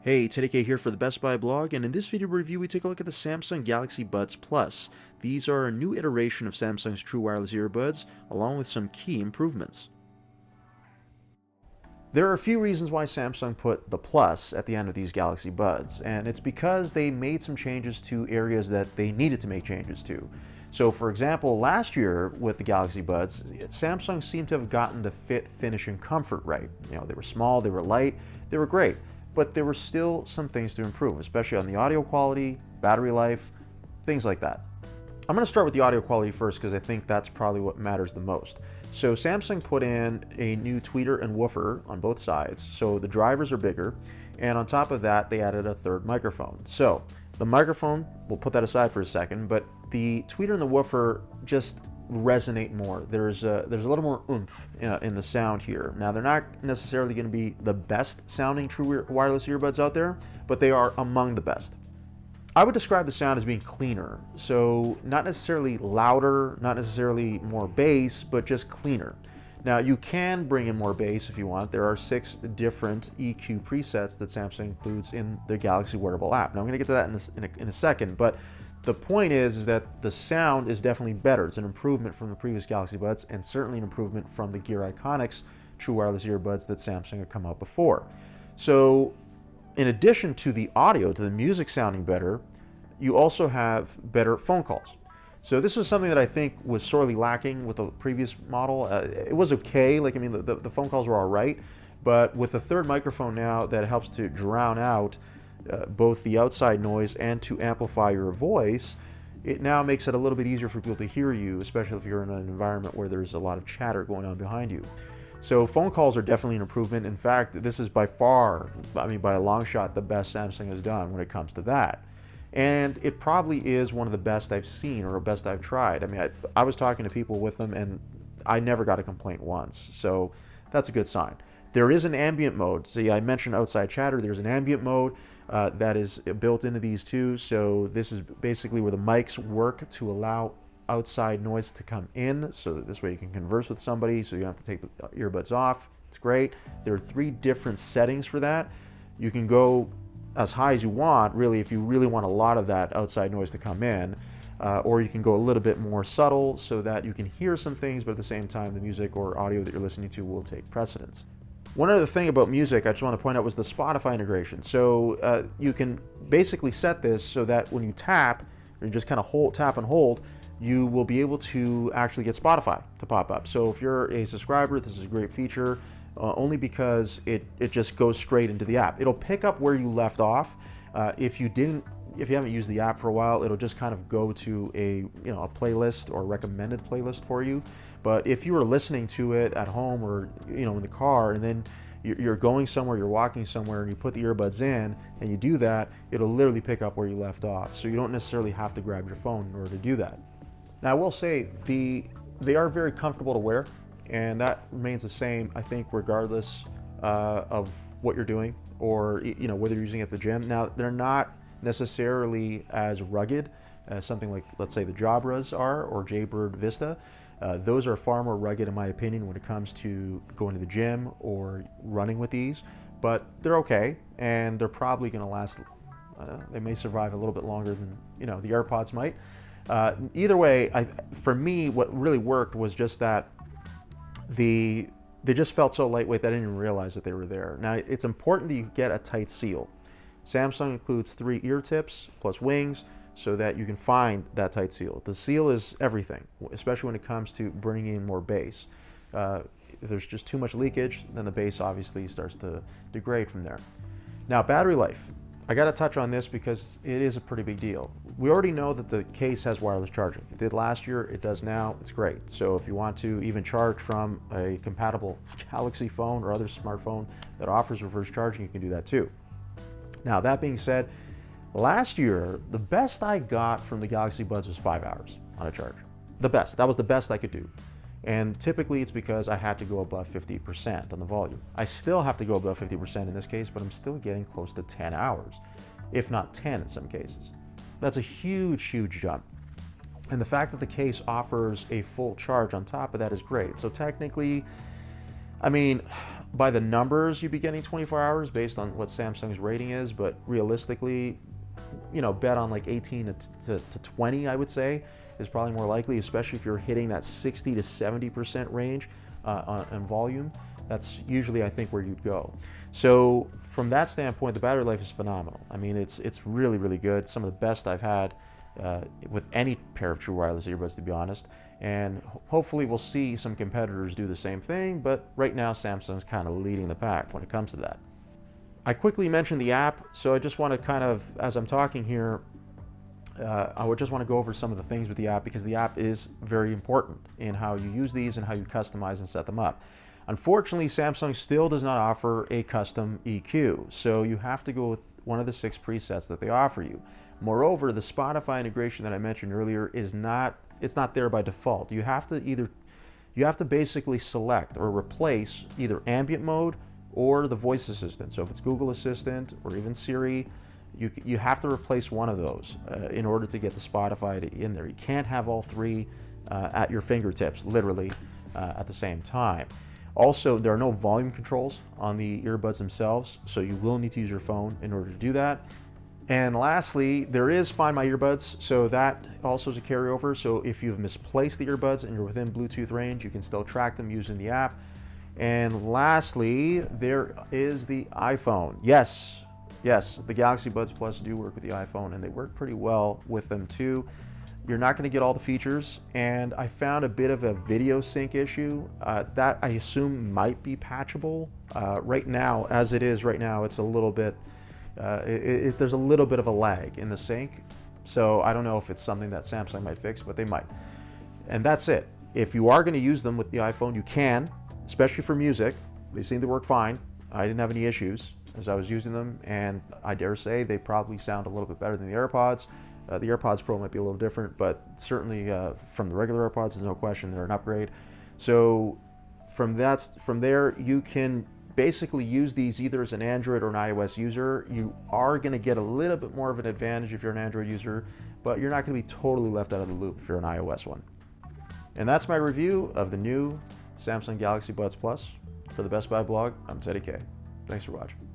Hey, TDK here for the Best Buy blog, and in this video review we take a look at the Samsung Galaxy Buds Plus. These are a new iteration of Samsung's true wireless earbuds, along with some key improvements. There are a few reasons why Samsung put the Plus at the end of these Galaxy Buds, and it's because they made some changes to areas that they needed to make changes to. So for example, last year with the Galaxy Buds, Samsung seemed to have gotten the fit, finish, and comfort right. They were small, they were light, they were great. But there were still some things to improve, especially on the audio quality, battery life, things like that. I'm going to start with the audio quality first because I think that's probably what matters the most. So Samsung put in a new tweeter and woofer on both sides, so the drivers are bigger, and on top of that they added a third microphone. So the microphone, we'll put that aside for a second, but the tweeter and the woofer just resonate more. There's a little more oomph in the sound here. Now they're not necessarily going to be the best sounding true wireless earbuds out there, but they are among the best. I would describe the sound as being cleaner, so not necessarily louder, not necessarily more bass, but just cleaner. Now you can bring in more bass if you want. There are 6 different EQ presets that Samsung includes in the Galaxy wearable app. Now I'm going to get to that in a second, but the point is that the sound is definitely better. It's an improvement from the previous Galaxy Buds and certainly an improvement from the Gear Iconics true wireless earbuds that Samsung had come out before. So in addition to the audio, to the music sounding better, you also have better phone calls. So this was something that I think was sorely lacking with the previous model. It was okay, the phone calls were all right, but with the third microphone now that helps to drown out both the outside noise and to amplify your voice, it now makes it a little bit easier for people to hear you, especially if you're in an environment where there's a lot of chatter going on behind you. So phone calls are definitely an improvement. In fact, this is by far, by a long shot, the best Samsung has done when it comes to that. And it probably is one of the best I've seen or best I've tried. I was talking to people with them and I never got a complaint once. So that's a good sign. There is an ambient mode. See, I mentioned outside chatter. There's an ambient mode that is built into these too. So this is basically where the mics work to allow outside noise to come in, so that this way you can converse with somebody, so you don't have to take the earbuds off. It's great. There are 3 different settings for that. You can go as high as you want, really, if you really want a lot of that outside noise to come in, or you can go a little bit more subtle so that you can hear some things, but at the same time the music or audio that you're listening to will take precedence. One other thing about music I just want to point out was the Spotify integration. So you can basically set this so that when you tap, or just kind of tap and hold, you will be able to actually get Spotify to pop up. So if you're a subscriber, this is a great feature, only because it just goes straight into the app. It'll pick up where you left off. If you haven't used the app for a while, it'll just kind of go to a playlist or recommended playlist for you. But if you were listening to it at home or in the car, and then you're going somewhere, you're walking somewhere, and you put the earbuds in and you do that, it'll literally pick up where you left off. So you don't necessarily have to grab your phone in order to do that. Now I will say they are very comfortable to wear, and that remains the same, I think, regardless of what you're doing or whether you're using it at the gym. Now they're not necessarily as rugged as something like, let's say, the Jabras are or Jaybird Vista. Those are far more rugged, in my opinion, when it comes to going to the gym or running with these, but they're okay, and they're probably going to last. They may survive a little bit longer than the AirPods might. Either way, for me, what really worked was just that they just felt so lightweight that I didn't even realize that they were there. Now, it's important that you get a tight seal. Samsung includes 3 ear tips plus wings so that you can find that tight seal. The seal is everything, especially when it comes to bringing in more bass. If there's just too much leakage, then the bass obviously starts to degrade from there. Now, battery life. I got to touch on this because it is a pretty big deal. We already know that the case has wireless charging. It did last year, it does now, it's great. So if you want to even charge from a compatible Galaxy phone or other smartphone that offers reverse charging, you can do that too. Now, that being said, last year, the best I got from the Galaxy Buds was 5 hours on a charge. The best, that was the best I could do. And typically it's because I had to go above 50% on the volume. I still have to go above 50% in this case, but I'm still getting close to 10 hours, if not 10 in some cases. That's a huge, huge jump. And the fact that the case offers a full charge on top of that is great. So technically, by the numbers, you'd be getting 24 hours based on what Samsung's rating is, but realistically, bet on like 18 to 20, I would say, is probably more likely, especially if you're hitting that 60 to 70% range on volume. That's usually, I think, where you'd go. So from that standpoint, the battery life is phenomenal. I mean, it's really, really good. Some of the best I've had with any pair of true wireless earbuds, to be honest. And hopefully we'll see some competitors do the same thing, but right now Samsung's kind of leading the pack when it comes to that. I quickly mentioned the app, so I just want to kind of, as I'm talking here, I would just want to go over some of the things with the app, because the app is very important in how you use these and how you customize and set them up. Unfortunately, Samsung still does not offer a custom EQ, so you have to go with one of the 6 presets that they offer you. Moreover, the Spotify integration that I mentioned earlier is not there by default. You have to basically select or replace either ambient mode or the voice assistant. So if it's Google Assistant or even Siri, you have to replace one of those in order to get the Spotify in there. You can't have all 3 at your fingertips, literally, at the same time. Also, there are no volume controls on the earbuds themselves, so you will need to use your phone in order to do that. And lastly, there is Find My Earbuds, so that also is a carryover. So if you've misplaced the earbuds and you're within Bluetooth range, you can still track them using the app. And lastly, there is the iPhone. Yes, the Galaxy Buds Plus do work with the iPhone, and they work pretty well with them too. You're not going to get all the features, and I found a bit of a video sync issue that I assume might be patchable. Right now, as it is right now, it's a little bit, there's a little bit of a lag in the sync. So I don't know if it's something that Samsung might fix, but they might. And that's it. If you are going to use them with the iPhone, you can, especially for music. They seem to work fine. I didn't have any issues as I was using them, and I dare say they probably sound a little bit better than the AirPods. The AirPods Pro might be a little different, but certainly from the regular AirPods, there's no question they're an upgrade. So from there, you can basically use these either as an Android or an iOS user. You are going to get a little bit more of an advantage if you're an Android user, but you're not going to be totally left out of the loop if you're an iOS one. And that's my review of the new Samsung Galaxy Buds Plus. For the Best Buy blog, I'm Teddy K. Thanks for watching.